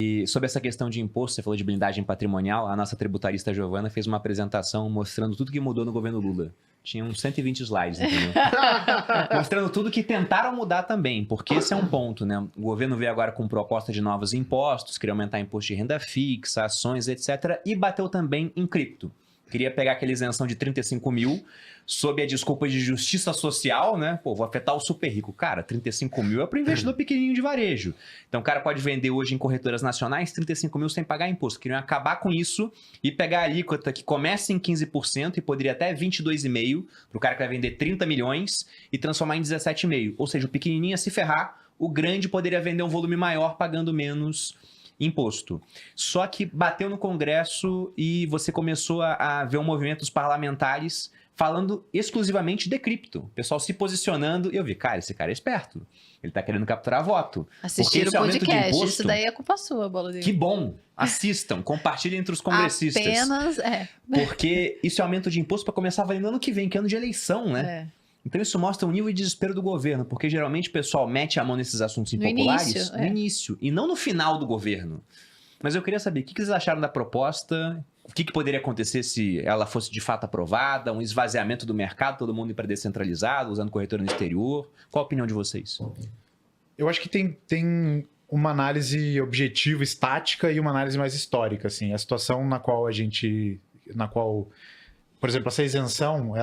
E sobre essa questão de imposto, você falou de blindagem patrimonial, a nossa tributarista Giovana fez uma apresentação mostrando tudo que mudou no governo Lula. Tinha uns 120 slides, entendeu? Mostrando tudo que tentaram mudar também, porque esse é um ponto, né? O governo veio agora com proposta de novos impostos, queria aumentar imposto de renda fixa, ações, etc. E bateu também em cripto. Queria pegar aquela isenção de 35 mil, sob a desculpa de justiça social, né? Pô, vou afetar o super rico. Cara, 35 mil é para o investidor pequenininho de varejo. Então o cara pode vender hoje em corretoras nacionais 35 mil sem pagar imposto. Queriam acabar com isso e pegar a alíquota que começa em 15% e poderia até 22,5% para o cara que vai vender 30 milhões e transformar em 17,5%. Ou seja, o pequenininho ia se ferrar, o grande poderia vender um volume maior pagando menos imposto. Só que bateu no Congresso e você começou a ver um movimento dos parlamentares falando exclusivamente de cripto. O pessoal se posicionando e eu vi, cara, esse cara é esperto. Ele tá querendo capturar voto. Assistir o podcast, imposto, isso daí é culpa sua, Bola. Que bom! Assistam, compartilhem entre os congressistas. Apenas, Porque isso é aumento de imposto para começar valendo ano que vem, que é ano de eleição, né? Então isso mostra o nível de desespero do governo, porque geralmente o pessoal mete a mão nesses assuntos impopulares no início, e não no final do governo. Mas eu queria saber, o que vocês acharam da proposta? O que poderia acontecer se ela fosse de fato aprovada? Um esvaziamento do mercado, todo mundo ir para descentralizado, usando corretora no exterior? Qual a opinião de vocês? Eu acho que tem uma análise objetiva, estática, e uma análise mais histórica. Assim. A situação na qual por exemplo, essa isenção,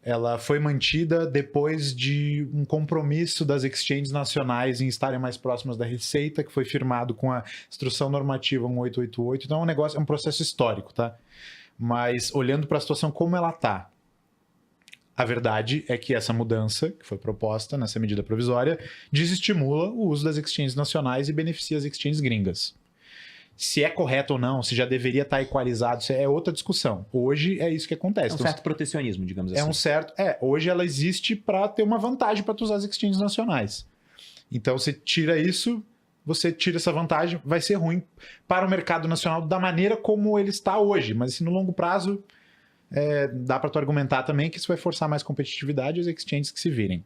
ela foi mantida depois de um compromisso das exchanges nacionais em estarem mais próximas da Receita, que foi firmado com a Instrução Normativa 1888. Então é um processo histórico, tá? Mas olhando para a situação como ela está, a verdade é que essa mudança, que foi proposta nessa medida provisória, desestimula o uso das exchanges nacionais e beneficia as exchanges gringas. Se é correto ou não, se já deveria estar equalizado, isso é outra discussão. Hoje é isso que acontece. É um certo protecionismo, digamos assim. Hoje ela existe para ter uma vantagem para tu usar as exchanges nacionais. Então você tira isso, você tira essa vantagem, vai ser ruim para o mercado nacional da maneira como ele está hoje. Mas assim, no longo prazo, dá para tu argumentar também que isso vai forçar mais competitividade e as exchanges que se virem.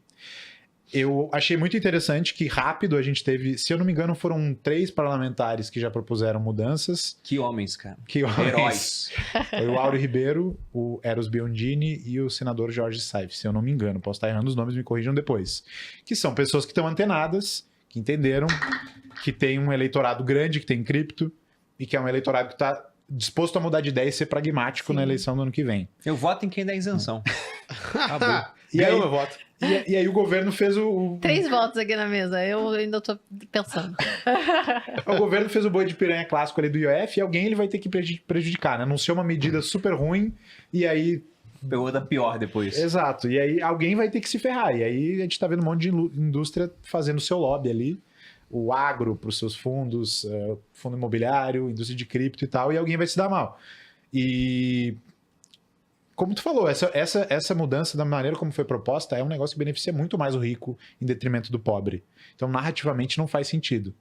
Eu achei muito interessante que rápido a gente teve, se eu não me engano, foram 3 parlamentares que já propuseram mudanças. Que homens, cara. Que homens. Heróis. Foi o Áureo Ribeiro, o Eros Biondini e o senador Jorge Saif, se eu não me engano. Posso estar errando os nomes, me corrijam depois. Que são pessoas que estão antenadas, que entenderam, que tem um eleitorado grande, que tem cripto, e que é um eleitorado que está disposto a mudar de ideia e ser pragmático na eleição do ano que vem. Eu voto em quem dá isenção. Acabou. E aí, meu voto. E aí o governo fez 3 votos aqui na mesa, eu ainda tô pensando. O governo fez o boi de piranha clássico ali do IOF e alguém ele vai ter que prejudicar, né? Anunciou uma medida super ruim e aí... Pegou da pior depois. Exato. E aí alguém vai ter que se ferrar. E aí a gente tá vendo um monte de indústria fazendo seu lobby ali. O agro para os seus fundos, fundo imobiliário, indústria de cripto e tal, e alguém vai se dar mal. E... como tu falou, essa mudança da maneira como foi proposta é um negócio que beneficia muito mais o rico em detrimento do pobre. Então, narrativamente, não faz sentido.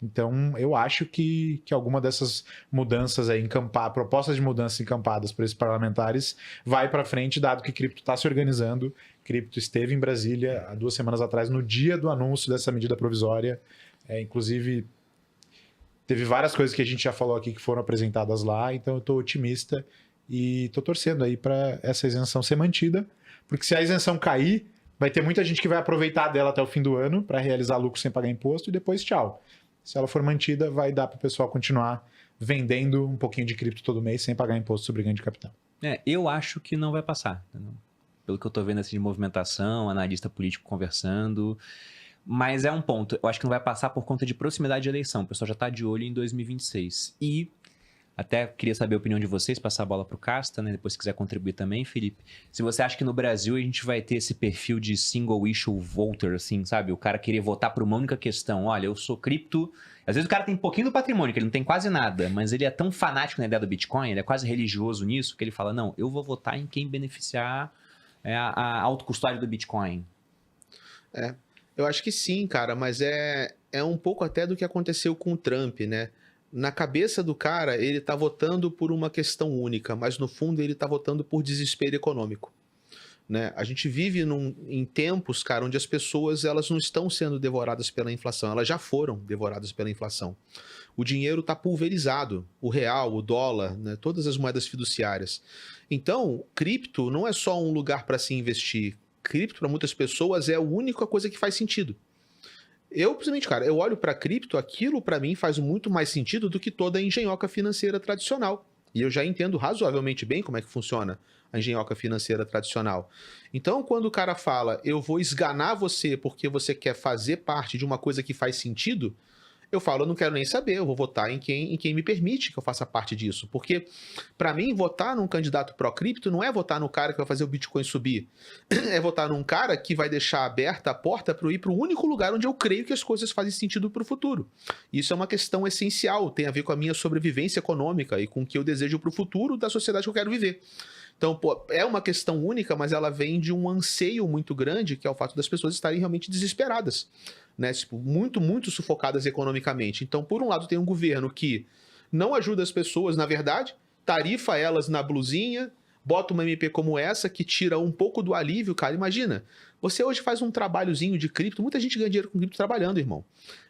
Então, eu acho que alguma dessas mudanças aí, propostas de mudanças encampadas por esses parlamentares, vai para frente, dado que cripto está se organizando. Cripto esteve em Brasília há 2 semanas atrás, no dia do anúncio dessa medida provisória. Inclusive, teve várias coisas que a gente já falou aqui que foram apresentadas lá, então eu estou otimista. E tô torcendo aí para essa isenção ser mantida, porque se a isenção cair, vai ter muita gente que vai aproveitar dela até o fim do ano para realizar lucro sem pagar imposto e depois tchau. Se ela for mantida, vai dar para o pessoal continuar vendendo um pouquinho de cripto todo mês sem pagar imposto sobre ganho de capital. Eu acho que não vai passar. Entendeu? Pelo que eu tô vendo assim, de movimentação, analista político conversando. Mas é um ponto. Eu acho que não vai passar por conta de proximidade de eleição. O pessoal já tá de olho em 2026. E até queria saber a opinião de vocês, passar a bola pro Casta, né? Depois se quiser contribuir também, Felipe. Se você acha que no Brasil a gente vai ter esse perfil de single issue voter, assim, sabe? O cara querer votar por uma única questão. Olha, eu sou cripto. Às vezes o cara tem um pouquinho do patrimônio, que ele não tem quase nada, mas ele é tão fanático na ideia do Bitcoin, ele é quase religioso nisso, que ele fala, não, eu vou votar em quem beneficiar a autocustódia do Bitcoin. Eu acho que sim, cara, mas é um pouco até do que aconteceu com o Trump, né? Na cabeça do cara, ele tá votando por uma questão única, mas no fundo ele tá votando por desespero econômico. né? A gente vive em tempos, cara, onde as pessoas elas não estão sendo devoradas pela inflação, elas já foram devoradas pela inflação. O dinheiro está pulverizado, o real, o dólar, né? Todas as moedas fiduciárias. Então, cripto não é só um lugar para se investir. Cripto, para muitas pessoas, é a única coisa que faz sentido. Eu, principalmente, cara, eu olho para cripto, aquilo para mim faz muito mais sentido do que toda a engenhoca financeira tradicional. E eu já entendo razoavelmente bem como é que funciona a engenhoca financeira tradicional. Então, quando o cara fala, eu vou esganar você porque você quer fazer parte de uma coisa que faz sentido, eu falo, eu não quero nem saber, eu vou votar em quem me permite que eu faça parte disso. Porque, para mim, votar num candidato pró-cripto não é votar no cara que vai fazer o Bitcoin subir. É votar num cara que vai deixar aberta a porta para eu ir para o único lugar onde eu creio que as coisas fazem sentido para o futuro. Isso é uma questão essencial, tem a ver com a minha sobrevivência econômica e com o que eu desejo para o futuro da sociedade que eu quero viver. Então, pô, é uma questão única, mas ela vem de um anseio muito grande, que é o fato das pessoas estarem realmente desesperadas, né? Tipo, muito sufocadas economicamente. Então, por um lado, tem um governo que não ajuda as pessoas, na verdade, tarifa elas na blusinha, bota uma MP como essa, que tira um pouco do alívio, cara. Imagina, você hoje faz um trabalhozinho de cripto, muita gente ganha dinheiro com cripto trabalhando, irmão.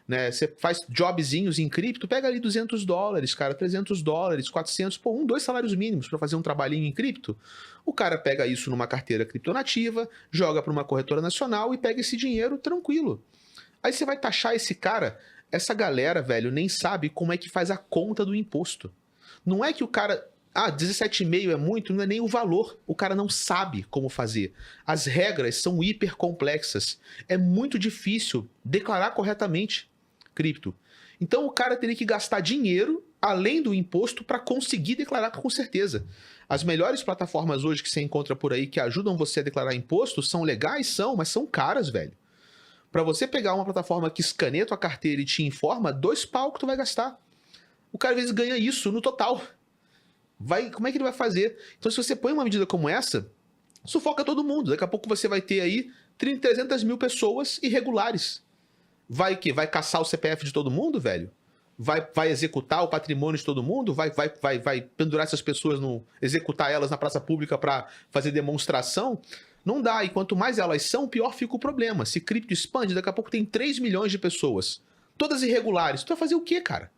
Né? Você faz jobzinhos em cripto, pega ali $200, cara, $300, 400, pô, 2 salários mínimos para fazer um trabalhinho em cripto. O cara pega isso numa carteira criptonativa, joga para uma corretora nacional e pega esse dinheiro tranquilo. Aí você vai taxar esse cara, essa galera, velho, nem sabe como é que faz a conta do imposto. Não é que o cara... 17,5 é muito, não é nem o valor. O cara não sabe como fazer. As regras são hiper complexas. É muito difícil declarar corretamente cripto. Então o cara teria que gastar dinheiro além do imposto para conseguir declarar com certeza. As melhores plataformas hoje que você encontra por aí que ajudam você a declarar imposto são legais, mas são caras, velho. Para você pegar uma plataforma que escaneia tua carteira e te informa, $2 que tu vai gastar. O cara às vezes ganha isso no total. Como é que ele vai fazer? Então, se você põe uma medida como essa, sufoca todo mundo. Daqui a pouco você vai ter aí 300 mil pessoas irregulares. Vai caçar o CPF de todo mundo, velho? Vai executar o patrimônio de todo mundo? Vai pendurar essas pessoas, executar elas na praça pública para fazer demonstração? Não dá. E quanto mais elas são, pior fica o problema. Se cripto expande, daqui a pouco tem 3 milhões de pessoas. Todas irregulares. Tu vai fazer o quê, cara?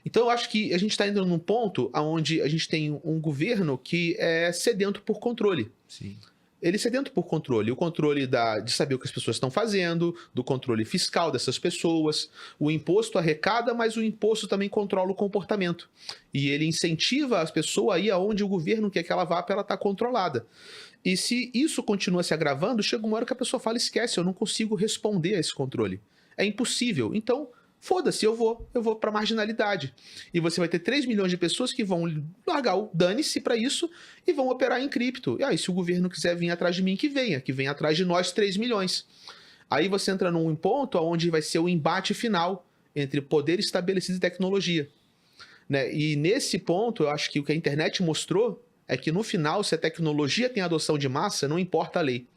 Então, eu acho que a gente está entrando num ponto onde a gente tem um governo que é sedento por controle. Sim. Ele é sedento por controle. O controle de saber o que as pessoas estão fazendo, do controle fiscal dessas pessoas. O imposto arrecada, mas o imposto também controla o comportamento. E ele incentiva as pessoas a ir aonde o governo quer que ela vá para ela estar controlada. E se isso continua se agravando, chega uma hora que a pessoa fala, esquece, eu não consigo responder a esse controle. É impossível. Então... foda-se, eu vou pra marginalidade. E você vai ter 3 milhões de pessoas que vão largar o dane-se pra isso e vão operar em cripto. E aí, se o governo quiser vir atrás de mim, que venha atrás de nós 3 milhões. Aí você entra num ponto onde vai ser o embate final entre poder estabelecido e tecnologia. Né? E nesse ponto, eu acho que o que a internet mostrou é que no final, se a tecnologia tem adoção de massa, não importa a lei.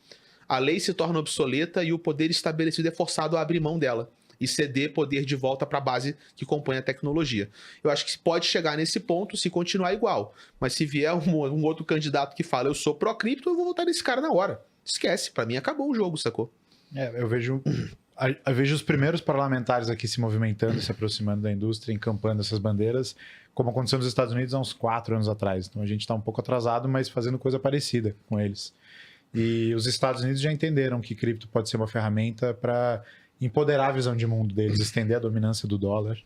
A lei se torna obsoleta e o poder estabelecido é forçado a abrir mão dela e ceder poder de volta para a base que compõe a tecnologia. Eu acho que pode chegar nesse ponto se continuar igual. Mas se vier um outro candidato que fala eu sou pró-cripto, eu vou votar nesse cara na hora. Esquece, para mim acabou o jogo, sacou? Eu vejo os primeiros parlamentares aqui se movimentando, se aproximando da indústria, encampando essas bandeiras, como aconteceu nos Estados Unidos há uns 4 anos atrás. Então a gente está um pouco atrasado, mas fazendo coisa parecida com eles. E os Estados Unidos já entenderam que cripto pode ser uma ferramenta para empoderar a visão de mundo deles, estender a dominância do dólar.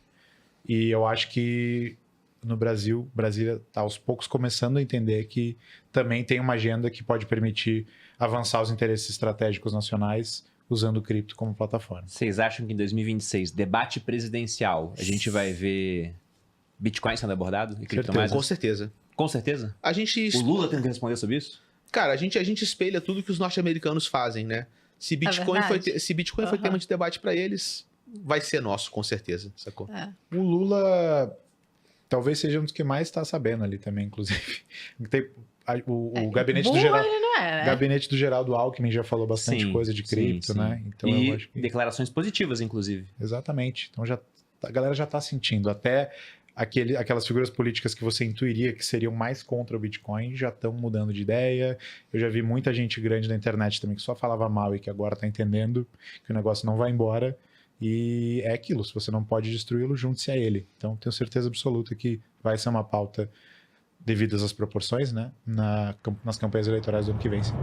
E eu acho que no Brasília está aos poucos começando a entender que também tem uma agenda que pode permitir avançar os interesses estratégicos nacionais usando o cripto como plataforma. Vocês acham que em 2026, debate presidencial, a gente vai ver Bitcoin sendo abordado e criptomoedas? Com certeza. Com certeza? O Lula tendo que responder sobre isso? Cara, a gente espelha tudo que os norte-americanos fazem, né? Se Bitcoin, foi tema de debate para eles, vai ser nosso, com certeza, sacou? O Lula talvez seja um dos que mais está sabendo ali também, inclusive. O gabinete do Geraldo... ele não é, né? Gabinete do Geraldo Alckmin já falou bastante coisa de cripto, né? Então e eu acho que... declarações positivas, inclusive. Exatamente. Então a galera já está sentindo. Até aquelas figuras políticas que você intuiria que seriam mais contra o Bitcoin já estão mudando de ideia. Eu já vi muita gente grande na internet também que só falava mal e que agora está entendendo que o negócio não vai embora. E é aquilo, se você não pode destruí-lo, junte-se a ele. Então, tenho certeza absoluta que vai ser uma pauta devido às proporções, né, nas campanhas eleitorais do ano que vem. Sim.